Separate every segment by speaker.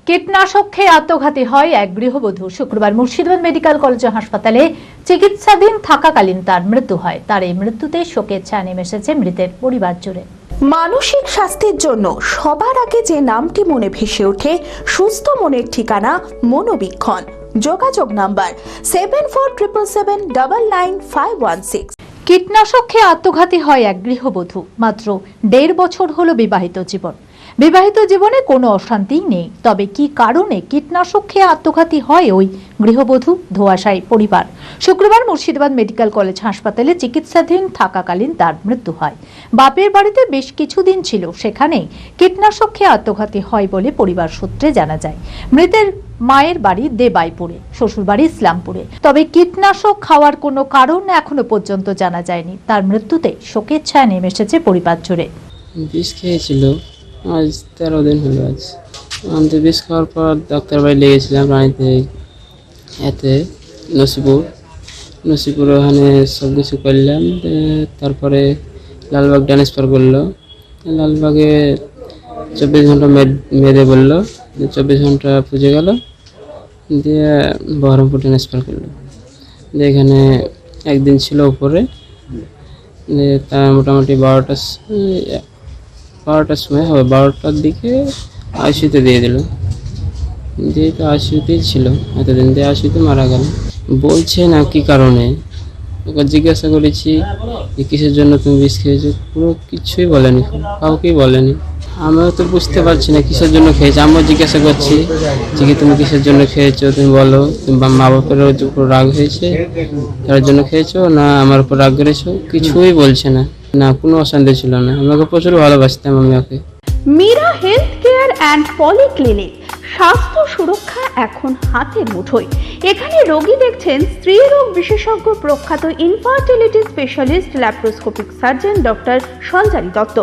Speaker 1: কীটনাশক খেয়ে আত্মঘাতী হয় এক গৃহবধূ। শুক্রবার মুর্শিদাবাদ মেডিকেল কলেজ হাসপাতালে চিকিৎসাধীন থাকাকালীন তার মৃত্যু হয়। তার এই মৃত্যুতে শোকের ছায়া নেমে এসেছে মৃতের পরিবার জুড়ে।
Speaker 2: মানসিক স্বাস্থ্যের জন্য সবার আগে যে নামটি মনে ভেসে ওঠে, সুস্থ মনের ঠিকানা মনোবীক্ষণ। যোগাযোগ নাম্বার 7477799516।
Speaker 1: কীটনাশক খেয়ে আত্মঘাতী হয় এক গৃহবধূ। মাত্র 1.5 বছর হলো বিবাহিত জীবন। বিবাহিত জীবনে কোনো অশান্তিই নেই, তবে কি কারণে কীটনাশক খেয়ে আত্মঘাতী হয় ওই গৃহবধূ, ধোঁয়াশায় পরিবার। শুক্রবার মুর্শিদাবাদ মেডিকেল কলেজ হাসপাতালে চিকিৎসাধীন থাকাকালীন তার মৃত্যু হয়। বাপের বাড়িতে বেশ কিছুদিন ছিল, সেখানেই কীটনাশক খেয়ে আত্মঘাতী হয় বলে পরিবার সূত্রে জানা যায়। মৃতের মায়ের বাড়ি দেবাইপুরে, শ্বশুর বাড়ি ইসলামপুরে। তবে কীটনাশক খাওয়ার কোনো কারণ এখনো পর্যন্ত জানা যায়নি। তার মৃত্যুতে শোকের ছায়া নেমে এসেছে পরিবার জুড়ে।
Speaker 3: বিষ খেয়েছিল, আজ 13 দিন হলো। আজ আমি তো বিষ খাওয়ার পর ডাক্তার বাড়ি লেগেছিলাম রানীতে, এতে নসিপুর ওখানে সব কিছু করলাম। তারপরে লালবাগ ট্রান্সফার করলো। লালবাগে 24 ঘন্টা মেয়েদে বললো, 24 ঘন্টা পুজো গেল, দিয়ে বহরমপুর ট্রান্সফার করলো। দিয়ে এখানে একদিন ছিল উপরে, তা মোটামুটি 12টার সময় হবে, 12টার দিকে আইসিইউতে দিয়ে দিল। দিয়ে তো আইসিইউতেই ছিল এতদিন, দিয়ে আইসিইউতে মারা গেল। বলছে না কি কারণে, ওকে জিজ্ঞাসা করেছি যে কিসের জন্য তুমি বিষ খেয়েছো, পুরো কিছুই বলেনি, কাউকেই বলেনি। আমিও তো বুঝতে পারছি না কিসের জন্য খেয়েছি। আমিও জিজ্ঞাসা করছি যে কি তুমি কিসের জন্য খেয়েছো, তুমি বলো। তুমি মা বাপের উপর রাগ হয়েছে তার জন্য খেয়েছো, না আমার উপর রাগ করেছো? কিছুই বলছে না, না কোনো অশান্তি ছিল না। আমাকে প্রচুর ভালোবাসতাম আমি ওকে।
Speaker 2: Meera health care and polyclinic, স্বাস্থ্য সুরক্ষা এখন হাতের মুঠোয়। এখানে রোগী দেখছেন স্ত্রীরোগ বিশেষজ্ঞ, প্রখ্যাত infertility specialist laparoscopic surgeon doctor Sanchari Dutta.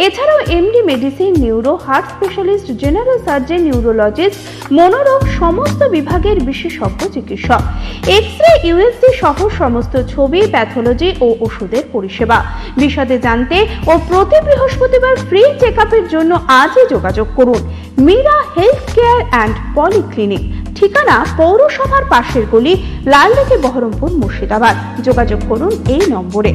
Speaker 2: এছাড়াও MD medicine, neuro, heart specialist, general surgeon, neurologist, মনোরোগ সমস্ত বিভাগের বিশেষজ্ঞ চিকিৎসক। এক্স-রে, ইউএসজি সহ সমস্ত ছবি, প্যাথোলজি ও ওষুধের পরিষেবা। বিশদে জানতে ও প্রতি বৃহস্পতিবার ফ্রি চেক আপের জন্য আজই যোগাযোগ করুন। Meera health care and polyclinic, ঠিকানা পৌরসভার পাশের গলি, লালদিঘি, বহরমপুর, মুর্শিদাবাদ। যোগাযোগ করুন এই নম্বরে।